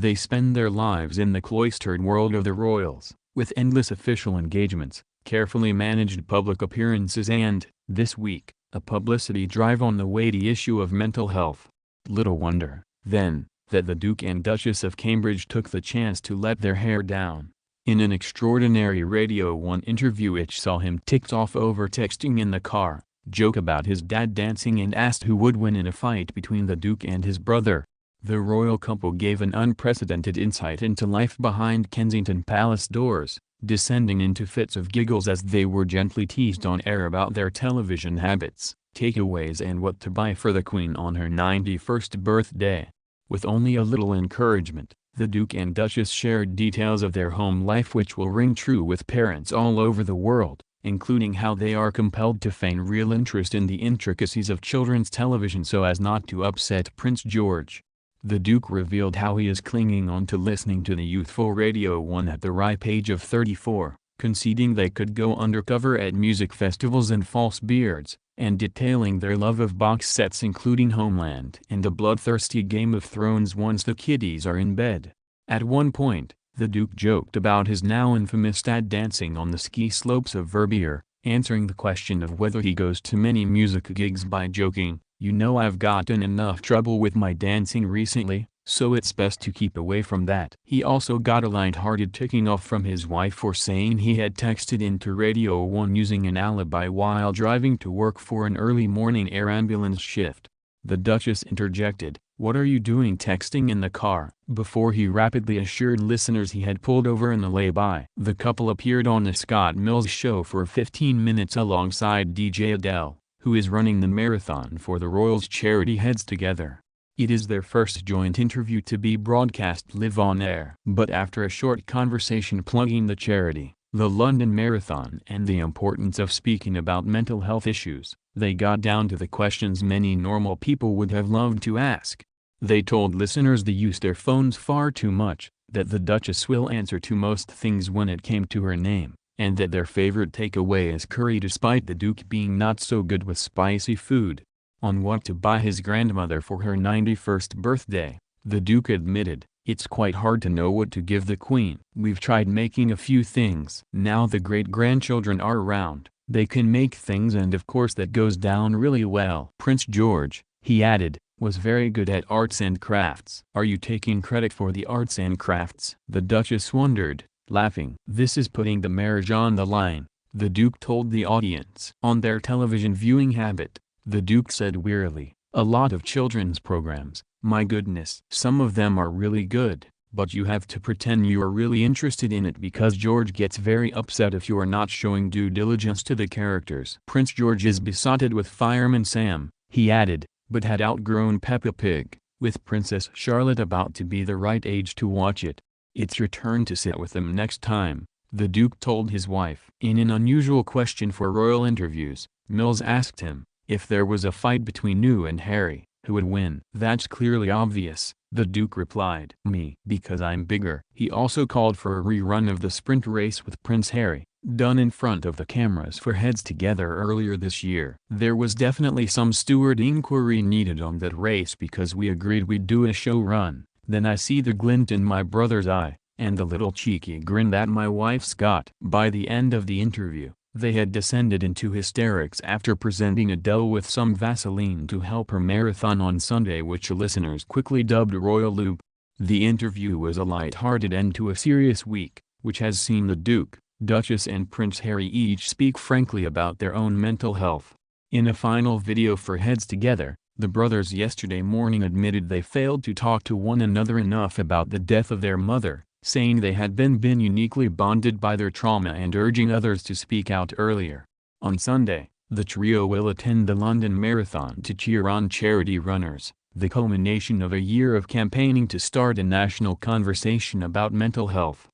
They spend their lives in the cloistered world of the royals, with endless official engagements, carefully managed public appearances and, this week, a publicity drive on the weighty issue of mental health. Little wonder, then, that the Duke and Duchess of Cambridge took the chance to let their hair down. In an extraordinary Radio 1 interview which saw him ticked off over texting in the car, joke about his dad dancing and asked who would win in a fight between the Duke and his brother. The royal couple gave an unprecedented insight into life behind Kensington Palace doors, descending into fits of giggles as they were gently teased on air about their television habits, takeaways and what to buy for the Queen on her 91st birthday. With only a little encouragement, the Duke and Duchess shared details of their home life which will ring true with parents all over the world, including how they are compelled to feign real interest in the intricacies of children's television so as not to upset Prince George. The Duke revealed how he is clinging on to listening to the youthful Radio 1 at the ripe age of 34, conceding they could go undercover at music festivals and false beards, and detailing their love of box sets including Homeland and the bloodthirsty Game of Thrones once the kiddies are in bed. At one point, the Duke joked about his now infamous dad dancing on the ski slopes of Verbier, answering the question of whether he goes to many music gigs by joking, "You know I've gotten enough trouble with my dancing recently, so it's best to keep away from that." He also got a light-hearted ticking off from his wife for saying he had texted into Radio 1 using an alibi while driving to work for an early morning air ambulance shift. The Duchess interjected, "What are you doing texting in the car?" before he rapidly assured listeners he had pulled over in the lay-by. The couple appeared on the Scott Mills show for 15 minutes alongside DJ Adele, who is running the marathon for the Royals charity Heads Together. It is their first joint interview to be broadcast live on air. But after a short conversation plugging the charity, the London Marathon and the importance of speaking about mental health issues, they got down to the questions many normal people would have loved to ask. They told listeners they use their phones far too much, that the Duchess will answer to most things when it came to her name, and that their favorite takeaway is curry despite the Duke being not so good with spicy food. On what to buy his grandmother for her 91st birthday, the Duke admitted, "It's quite hard to know what to give the Queen. We've tried making a few things. Now the great-grandchildren are around, they can make things and of course that goes down really well." Prince George, he added, was very good at arts and crafts. "Are you taking credit for the arts and crafts?" the Duchess wondered, laughing. "This is putting the marriage on the line," the Duke told the audience. On their television viewing habit, the Duke said wearily, "A lot of children's programs, my goodness. Some of them are really good, but you have to pretend you are really interested in it because George gets very upset if you are not showing due diligence to the characters." Prince George is besotted with Fireman Sam, he added, but had outgrown Peppa Pig, with Princess Charlotte about to be the right age to watch it. "It's your turn to sit with him next time," the Duke told his wife. In an unusual question for royal interviews, Mills asked him, if there was a fight between you and Harry, who would win? "That's clearly obvious," the Duke replied. "Me, because I'm bigger." He also called for a rerun of the sprint race with Prince Harry, done in front of the cameras for Heads Together earlier this year. "There was definitely some steward inquiry needed on that race because we agreed we'd do a show run. Then I see the glint in my brother's eye, and the little cheeky grin that my wife's got." By the end of the interview, they had descended into hysterics after presenting Adele with some Vaseline to help her marathon on Sunday, which listeners quickly dubbed Royal Lube. The interview was a light-hearted end to a serious week, which has seen the Duke, Duchess and Prince Harry each speak frankly about their own mental health. In a final video for Heads Together, the brothers yesterday morning admitted they failed to talk to one another enough about the death of their mother, saying they had been uniquely bonded by their trauma and urging others to speak out earlier. On Sunday, the trio will attend the London Marathon to cheer on charity runners, the culmination of a year of campaigning to start a national conversation about mental health.